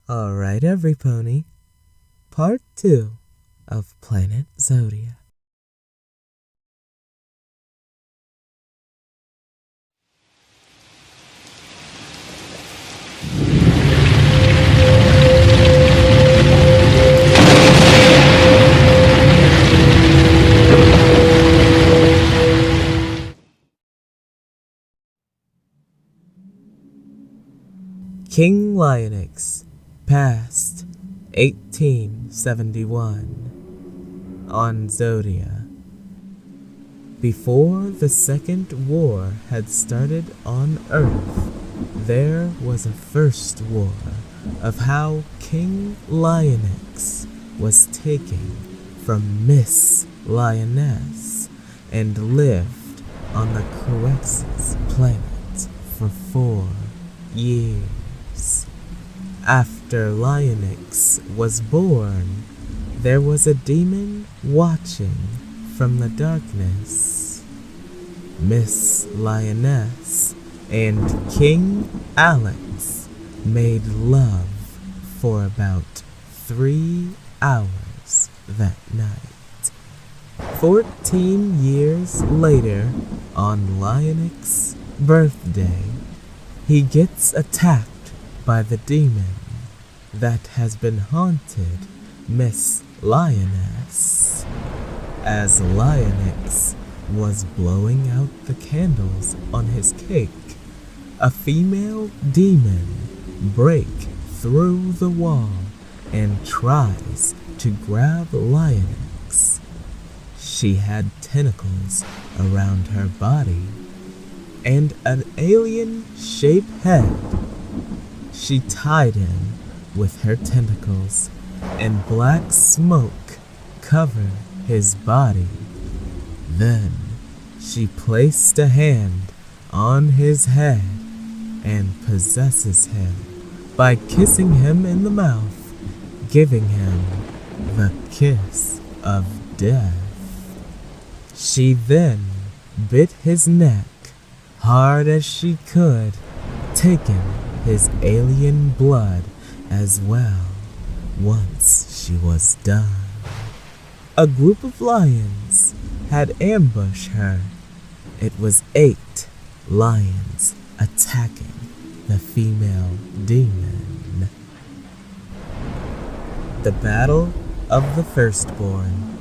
Alright, every pony. Part 2 of Planet Zodia. King Lionix, past 1871, on Zodia. Before the Second War had started on Earth, there was a first war of how King Lionix was taken from Miss Lioness and lived on the Crux's planet for 4 years. After Lionix was born, there was a demon watching from the darkness. Miss Lioness and King Alex made love for about 3 hours that night. 14 years later, on Lionix's birthday, he gets attacked by the demon that has been haunted Miss Lioness. As Lionix was blowing out the candles on his cake, a female demon breaks through the wall and tries to grab Lionix. She had tentacles around her body and an alien-shaped head. She tied him with her tentacles, and black smoke covered his body. Then she placed a hand on his head and possesses him by kissing him in the mouth, giving him the kiss of death. She then bit his neck hard as she could, taking his alien blood as well. Once she was done, a group of lions had ambushed her. It was 8 lions attacking the female demon. The Battle of the Firstborn.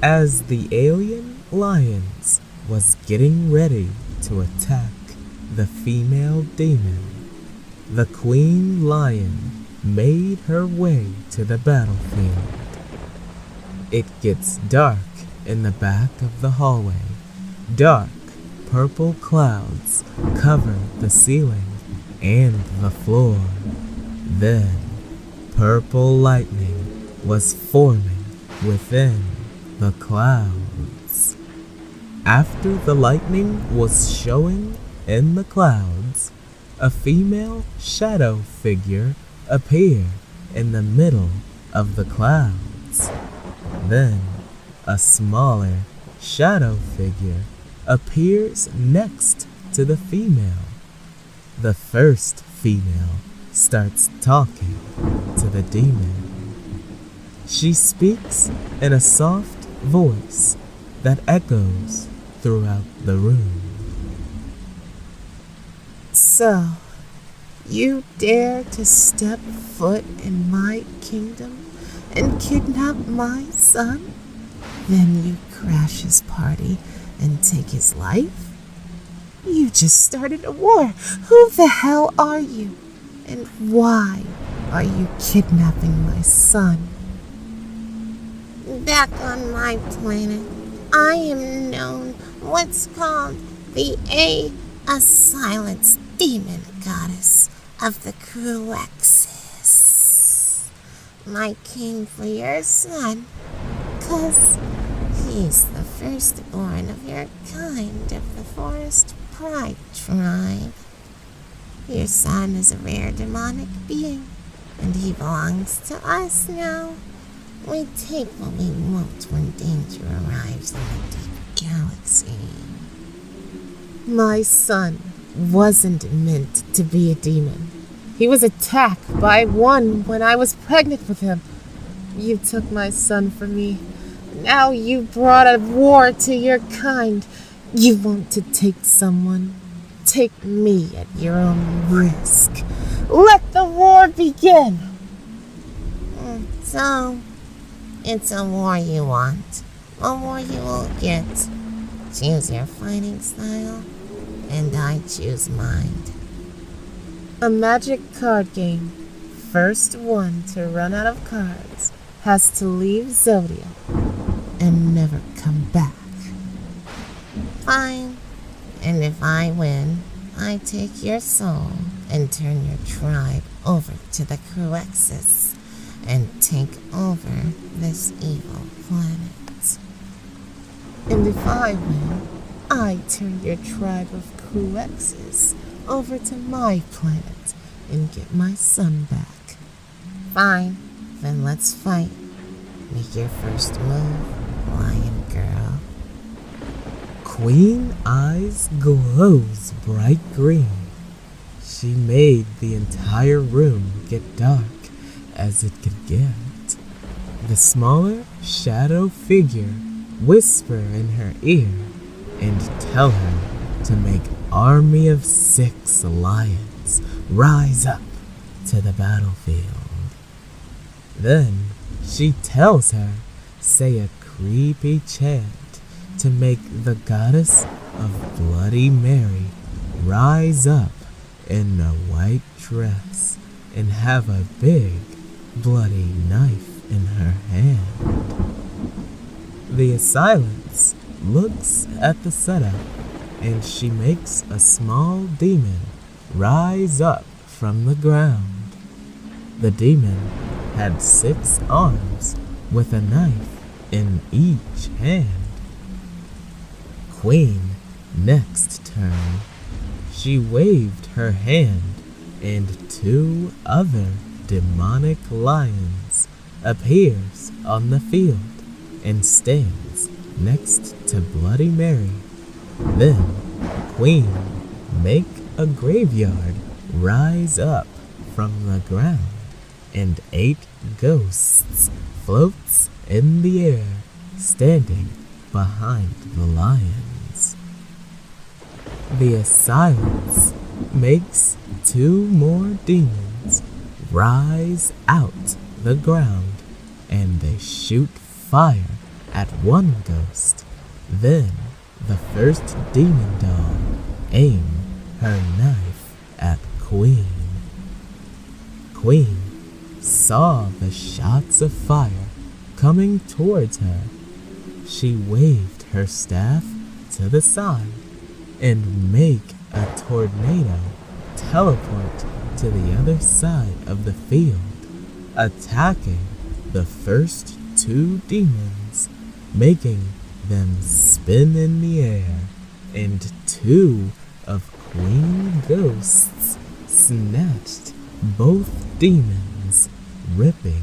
As the alien lions was getting ready to attack the female demon, the queen lion made her way to the battlefield. It gets dark in the back of the hallway. Dark purple clouds cover the ceiling and the floor. Then purple lightning was forming within the clouds. After the lightning was showing in the clouds, a female shadow figure appeared in the middle of the clouds. Then a smaller shadow figure appears next to the female. The first female starts talking to the demon. She speaks in a soft voice that echoes throughout the room. So, you dare to step foot in my kingdom and kidnap my son? Then you crash his party and take his life? You just started a war. Who the hell are you? And why are you kidnapping my son? Back on my planet, I am known what's called a silence demon goddess of the Cruxes. My king for your son, 'cause he's the firstborn of your kind of the Forest Pride tribe. Your son is a rare demonic being, and he belongs to us now. We take what we want when danger arrives in the deep galaxy. My son wasn't meant to be a demon. He was attacked by one when I was pregnant with him. You took my son from me. Now you brought a war to your kind. You want to take someone. Take me at your own risk. Let the war begin. So, it's a war you want. A war you will get. Choose your fighting style, and I choose mine. A magic card game. First one to run out of cards has to leave Zodia and never come back. Fine. And if I win, I take your soul and turn your tribe over to the Cruxes and take over this evil planet. And if I win, I turn your tribe of Cruxes over to my planet and get my son back. Fine. Then let's fight. Make your first move, lion girl. Queen Eyes glows bright green. She made the entire room get dark as it could get. The smaller shadow figure whisper in her ear and tell her to make army of 6 lions rise up to the battlefield. Then she tells her say a creepy chant to make the goddess of Bloody Mary rise up in a white dress and have a big bloody knife in her hand. The Assailants looks at the setup and she makes a small demon rise up from the ground. The demon had 6 arms with a knife in each hand. Queen next turn. She waved her hand and 2 other demonic lions appears on the field and stands next to Bloody Mary. Then Queen make a graveyard rise up from the ground and 8 ghosts floats in the air standing behind the lions. The Assailants makes 2 more demons rise out the ground and they shoot fire at one ghost. Then the first demon doll aim her knife at Queen. Queen saw the shots of fire coming towards her. She waved her staff to the side and make a tornado teleport to the other side of the field, attacking the first 2 demons, making them spin in the air, and 2 of Queen Ghosts snatched both demons, ripping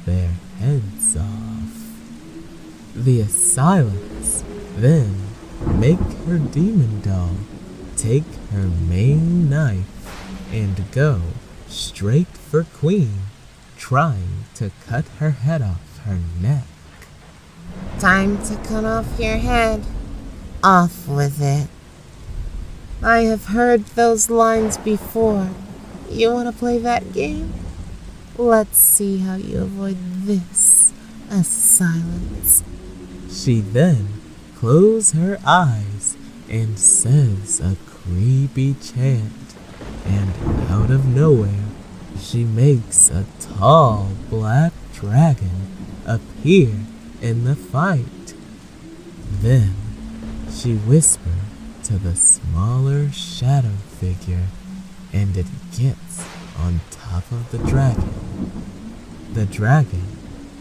their heads off. The Assailants then make her demon doll take her main knife and go straight for Queen, trying to cut her head off her neck. Time to cut off your head. Off with it. I have heard those lines before. You want to play that game? Let's see how you avoid this, Assailants. She then closes her eyes and says a creepy chant, and out of nowhere, she makes a tall black dragon appear in the fight. Then she whispers to the smaller shadow figure, and it gets on top of the dragon. The dragon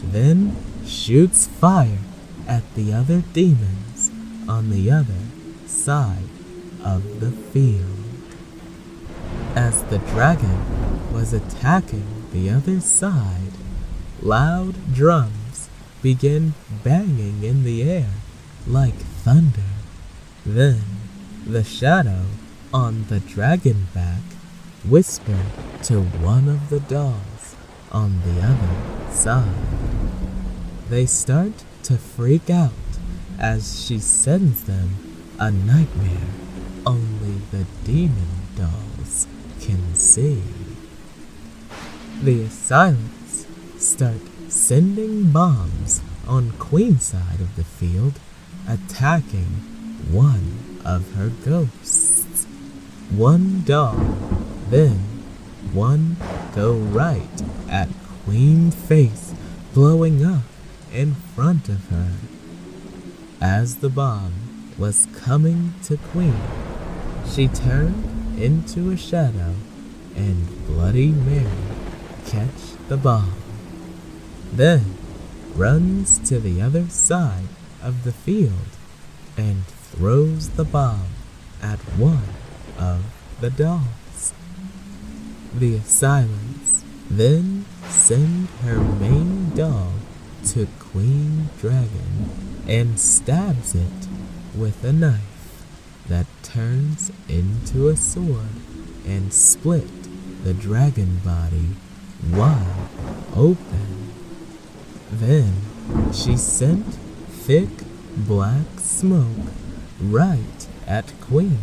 then shoots fire at the other demons on the other side of the field. As the dragon was attacking the other side, loud drums began banging in the air like thunder. Then the shadow on the dragon back whispered to one of the dolls on the other side. They start to freak out as she sends them a nightmare only the demon dolls can see. The assailants start sending bombs on Queen's side of the field, attacking one of her ghosts. One doll, then one go right at Queen's face, blowing up in front of her. As the bomb was coming to Queen, she turned into a shadow and Bloody Mary catch the bomb. Then runs to the other side of the field and throws the bomb at one of the dolls. The assailants then send her main doll to Queen Dragon and stabs it with a knife that turns into a sword and split the dragon body wide open. Then she sent thick black smoke right at Queen,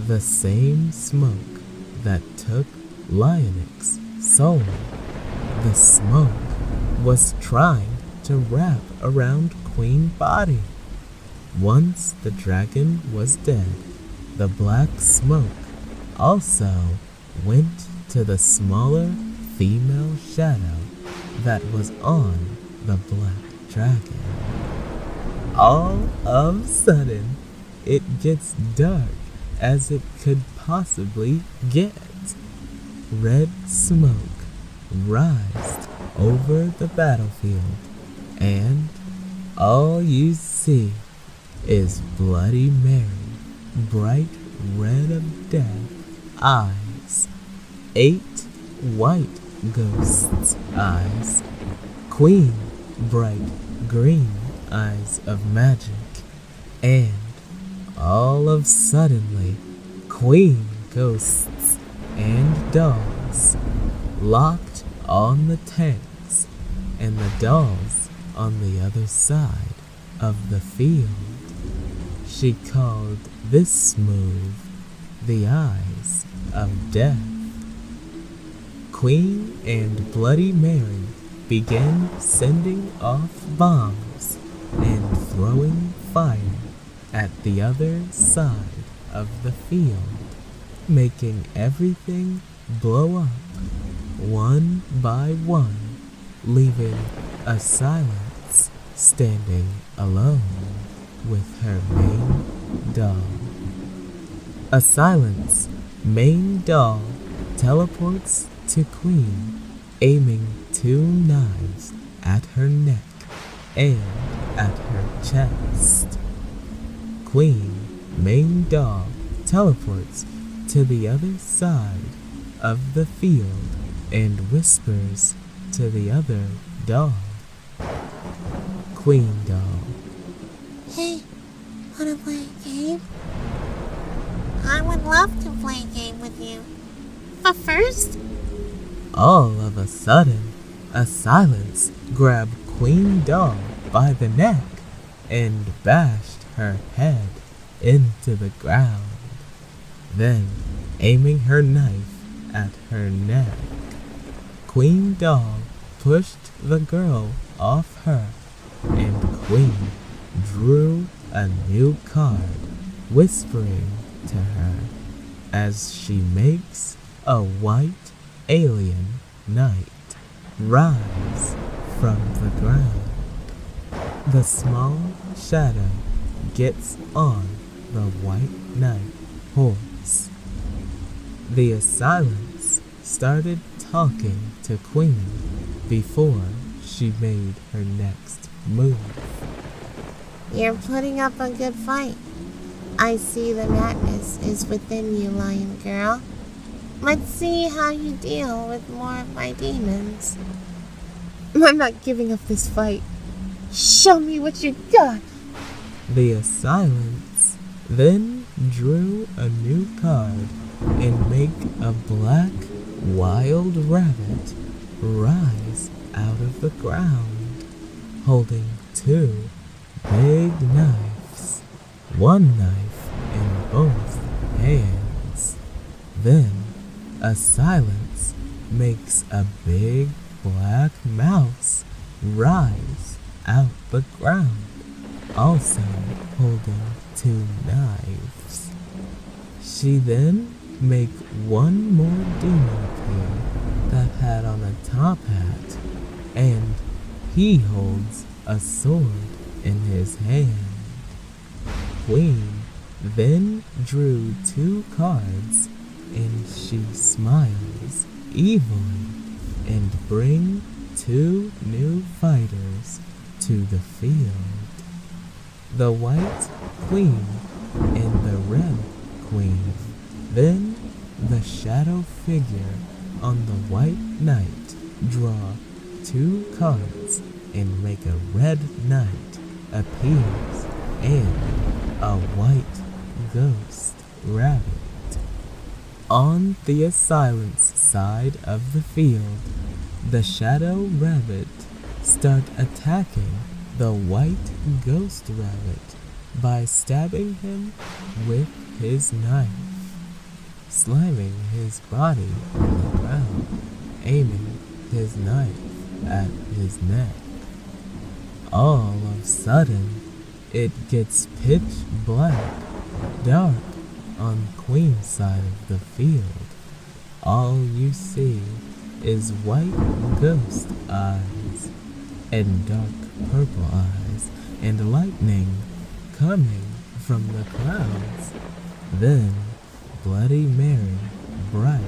the same smoke that took Lionix's soul. The smoke was trying to wrap around Queen's body. Once the dragon was dead, the black smoke also went to the smaller female shadow that was on the black dragon. All of a sudden, it gets dark as it could possibly get. Red smoke rised over the battlefield, and all you see is Bloody Mary, bright red of death eyes, 8 white ghosts' eyes, Queen bright green eyes of magic, and all of suddenly Queen ghosts and dolls locked on the tanks and the dolls on the other side of the field. She called this move the Eyes of Death. Queen and Bloody Mary began sending off bombs and throwing fire at the other side of the field, making everything blow up one by one, leaving a silence standing alone with her main doll. A silence main doll teleports to Queen, aiming 2 knives at her neck and at her chest. Queen main doll teleports to the other side of the field and whispers to the other doll. Queen doll. Hey, wanna play a game? I would love to play a game with you. But first, All of a sudden, a silence grabbed Queen doll by the neck and bashed her head into the ground. Then, aiming her knife at her neck, Queen doll pushed the girl off her, and Queen drew a new card, whispering to her as she makes a white alien knight rise from the ground. The small shadow gets on the white knight horse. The assailants started talking to Queen before she made her next move. you're putting up a good fight. I see the madness is within you, Lion Girl. Let's see how you deal with more of my demons. I'm not giving up this fight. Show me what you got. The assailants then drew a new card and make a black wild rabbit rise out of the ground, holding two big knives, one knife in both hands. Then a silence makes a big black mouse rise out the ground, also holding two knives. She then make one more demon appear that had on a top hat, and he holds a sword in his hand. Queen then drew two cards, and she smiles evilly and bring two new fighters to the field. The white queen and the red queen. Then the shadow figure on the white knight draw two cards and make a red knight appears and a white ghost rabbit. On the asylant's side of the field, the shadow rabbit start attacking the white ghost rabbit by stabbing him with his knife, slamming his body on the ground, aiming his knife at his neck. All of a sudden, it gets pitch black, dark on Queen's side of the field. All you see is white ghost eyes and dark purple eyes and lightning coming from the clouds. Then Bloody Mary, bright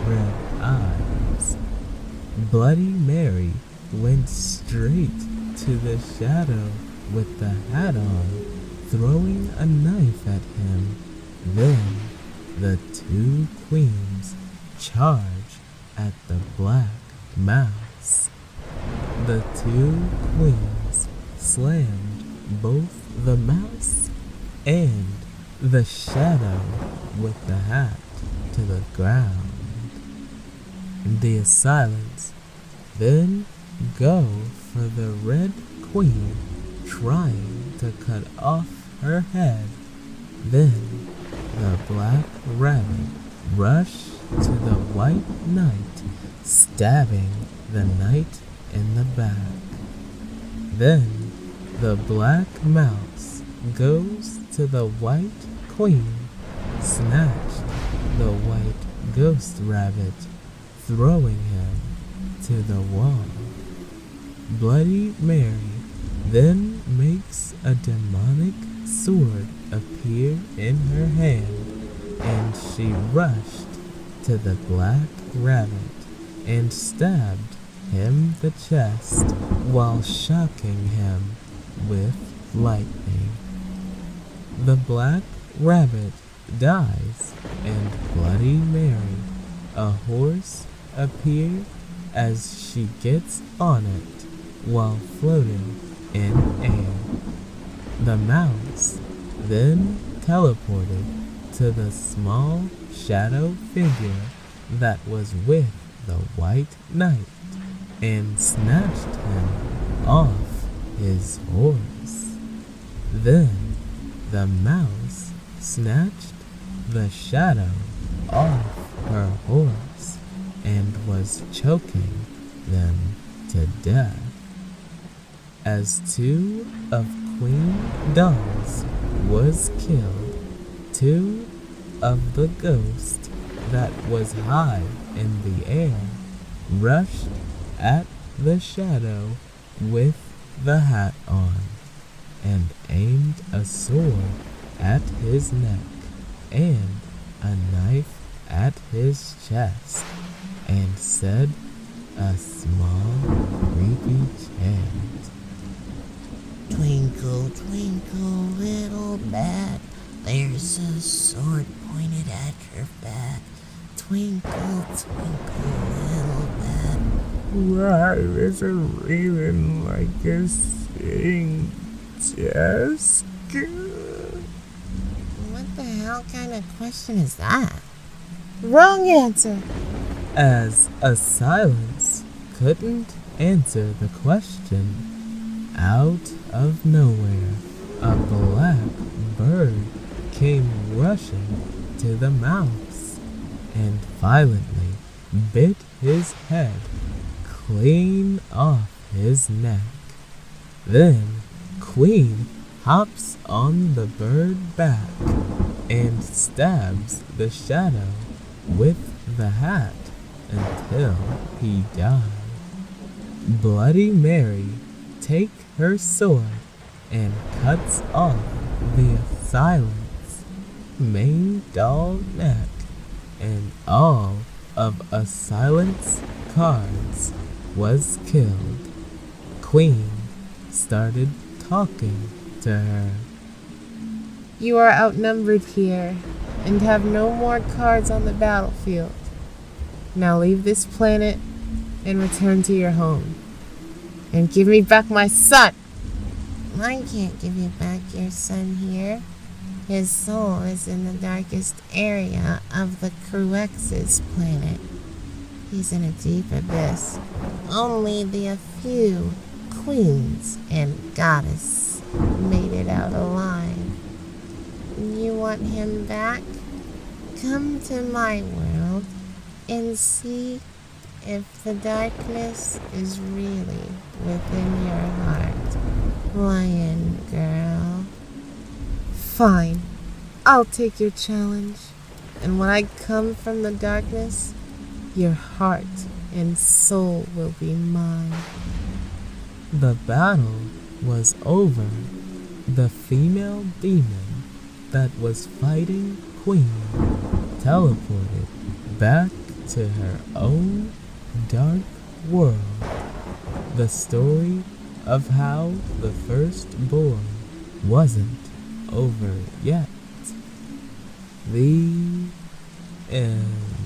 red eyes. Bloody Mary went straight to the shadow with the hat on, throwing a knife at him. Then the two queens charge at the black mouse. The two queens slammed both the mouse and the shadow with the hat to the ground. The assailants then go for the red queen, trying to cut off her head. Then the black rabbit rushed to the white knight, stabbing the knight in the back. Then the black mouse goes to the white queen, snatched the white ghost rabbit, throwing him to the wall. Bloody Mary then makes a demonic sword appear in her hand, and she rushed to the black rabbit and stabbed him the chest while shocking him with lightning. The black rabbit dies, and Bloody Mary, a horse, appears as she gets on it while floating in air. The mouse then teleported to the small shadow figure that was with the white knight and snatched him off his horse. Then the mouse snatched the shadow off her horse and was choking them to death. As two of Queen Dolls was killed, two of the ghost that was high in the air rushed at the shadow with the hat on and aimed a sword at his neck and a knife at his chest and said a small creepy chant. Twinkle, twinkle, little bat, there's a sword pointed at your back. Twinkle, twinkle, little bat. Why, there's a raven like a sing, Jessica? What the hell kind of question is that? Wrong answer. As a silence couldn't answer the question, out of nowhere, a black bird came rushing to the mouse and violently bit his head clean off his neck. Then Queen hops on the bird back and stabs the shadow with the hat until he died. Bloody Mary takes her sword and cuts off the assailant's main doll neck, and all of Assailant's cards was killed. Queen started talking to her. You are outnumbered here and have no more cards on the battlefield. Now leave this planet and return to your home. And give me back my son! I can't give you back your son here. His soul is in the darkest area of the Crux's planet. He's in a deep abyss. Only the few queens and goddess made it out alive. You want him back? Come to my world and see if the darkness is really within your heart, lion girl. Fine. I'll take your challenge. And when I come from the darkness, your heart and soul will be mine. The battle was over. The female demon that was fighting Queen teleported back to her own dark world. The story of how the firstborn wasn't over yet. The end.